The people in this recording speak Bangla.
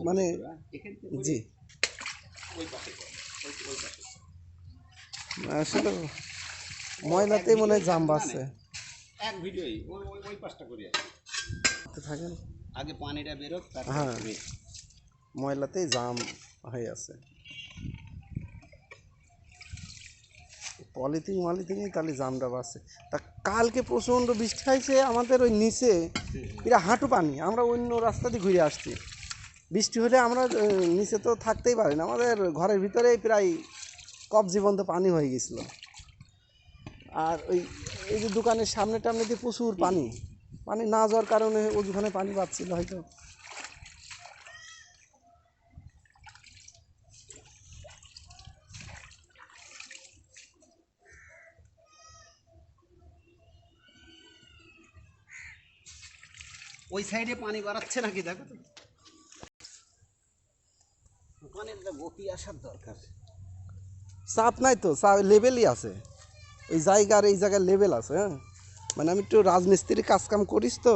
মানে জি আসলে ময়লাতেই মনে হয় জাম বাড়ছে। এক ভিডিওই ওই পাশটা করি থাকেন আগে পানিটা বেরোক হ্যাঁ তারপরে ময়লাতেই জাম হয়ে আছে। পলিথিন মলিথিনই তাহলে জামটা বাড়ছে। তা কালকে প্রচণ্ড বৃষ্টি হয়েছে আমাদের ওই নিচে প্রায় হাঁটু পানি। আমরা অন্য রাস্তা দিয়ে ঘুরে আসছি, বৃষ্টি হলে আমরা নিচে তো থাকতেই পারি না, আমাদের ঘরের ভিতরেই প্রায় কবজিবন্ধ পানি হয়ে গেছিলো। আর ওই এই যে দোকানের সামনে টামনে দিয়ে প্রচুর পানি, পানি না যাওয়ার কারণে ওইখানে পানি পাচ্ছিল হয়তো। ওই সাইডে পানি বাড়াচ্ছে নাকি দেখো তো, ওখানে একটা গতি আসার দরকার। চাপ নাই তো, লেভেলই আছে, ওই জায়গার এই জায়গায় লেভেল আছে। হ্যাঁ মানে আমি একটু রাজমিস্ত্রি কাজ কাম করিস তো,